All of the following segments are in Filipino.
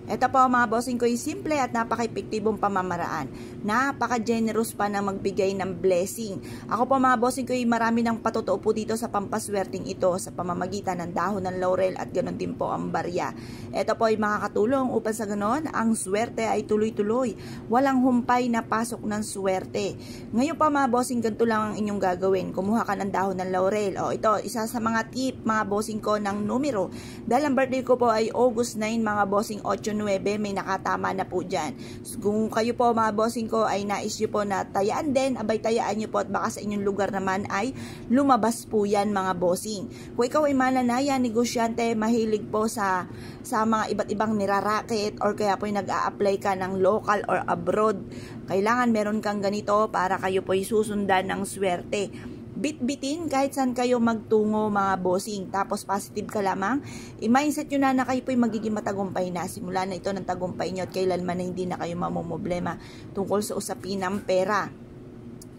Ito po mga bossing ko, simple at napaka-epektibong pamamaraan. Napaka-generous pa na magbigay ng blessing. Ako po mga bossing ko, marami ng patotoo po dito sa pampaswerting ito sa pamamagitan ng dahon ng laurel at ganoon din po ang barya. Ito po ay makakatulong upang sa ganoon ang swerte ay tuloy-tuloy. Walang humpay na pasok ng swerte. Ngayon po mga bossing, ganito lang ang inyong gagawin. Kumuha ka ng dahon ng laurel. O ito, isa sa mga tip mga bossing ko ng numero. Dahil ang birthday ko po ay August 9 mga bossing 8-9, may nakatama na po dyan. So, kung kayo po mga bossing ko ay nais nyo po na tayaan din, abay tayaan nyo po at baka sa inyong lugar naman ay lumabas po yan mga bossing. Kung ikaw ay mananayan, negosyante, mahilig po sa mga iba't ibang niraraket or kaya po ay nag-a-apply ka ng local or abroad, kailangan meron kang ganito para kayo po ay susundan ng swerte. Bit-bitin kahit saan kayo magtungo mga bossing. Tapos positive ka lamang. I-mindset nyo na kayo po ay magiging matagumpay na. Simula na ito ng tagumpay nyo at kailanman na hindi na kayo mamumblema tungkol sa usapin ng pera.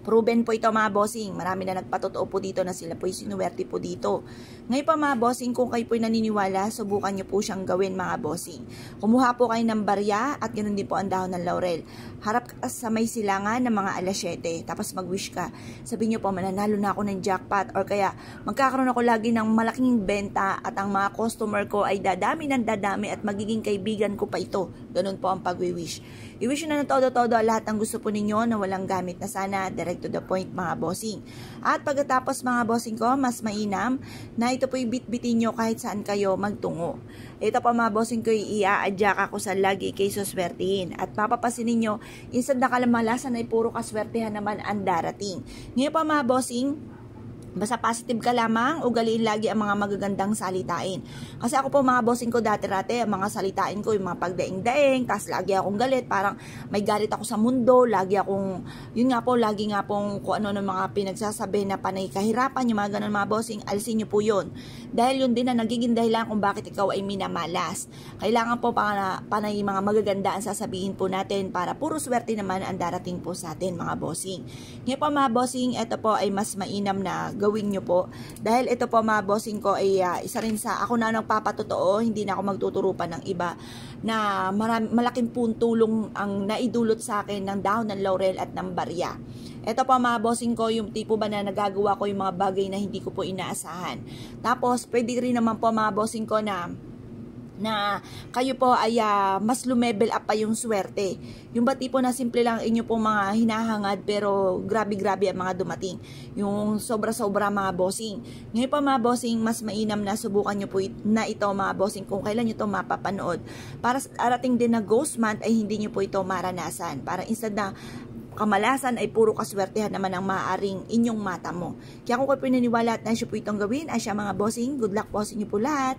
Proven po ito mga bossing. Marami na nagpatotoo po dito na sila po yung sinuwerte po dito. Ngayon pa mga bossing, kung kayo po naniniwala, subukan nyo po siyang gawin mga bossing. Kumuha po kayo ng barya at ganoon din po ang dahon ng laurel. Harap ka sa may silangan ng mga alas 7. Tapos mag-wish ka. Sabihin nyo po, mananalo na ako ng jackpot or kaya magkakaroon ako lagi ng malaking benta at ang mga customer ko ay dadami ng dadami at magiging kaibigan ko pa ito. Ganun po ang pag-wish. I-wish nyo na ng todo-todo lahat ng gusto po ninyo na walang gamit na sana, direct to the point mga bossing. At pagkatapos mga bossing ko, mas mainam na ito po ibit-bitin nyo kahit saan kayo magtungo. Ito po mga bossing ko, i-a-adjust ako sa lagi kayo suswertihin. At papapasin ninyo, instead na kalamalasan ay puro kaswertihan naman ang darating. Ngayon pa mga bossing, basta positive ka lamang, ugaliin lagi ang mga magagandang salitain. Kasi ako po mga bossing ko dati-rate, ang mga salitain ko, yung mga pagdaing-daing, tas lagi akong galit, parang may galit ako sa mundo, lagi akong, yun nga po, lagi nga pong kung ano ng mga pinagsasabi na panay kahirapan, yung mga ganun mga bossing, alisin nyo po yun. Dahil yun din na nagiging dahilan kung bakit ikaw ay minamalas. Kailangan po panay mga magaganda ang sasabihin po natin para puro swerte naman ang darating po sa atin mga bossing. Ngayon po mga bossing, ito po ay mas mainam na gawin nyo po. Dahil ito po mga bossing ko ay isa rin sa ako na nagpapatotoo, hindi na ako magtuturo pa ng iba na malaking tulong ang naidulot sa akin ng dahon ng laurel at ng barya. Ito po mga bossing ko, yung tipo ba na nagagawa ko yung mga bagay na hindi ko po inaasahan. Tapos pwede rin naman po mga bossing ko na kayo po ay mas lumevel up pa yung swerte. Yung ba tipo na simple lang inyo po mga hinahangad pero grabe-grabe ang mga dumating. Yung sobra-sobra mga bossing. Ngayon po mga bossing, mas mainam na subukan nyo po na ito mga bossing kung kailan nyo ito mapapanood. Para sa arating din na ghost month ay hindi nyo po ito maranasan. Para instead na kamalasan ay puro kaswertehan naman ang maaaring inyong mata mo. Kaya kung kayo pinaniwala at na siya po itong gawin, ay siya mga bossing, good luck po sa inyo po lahat.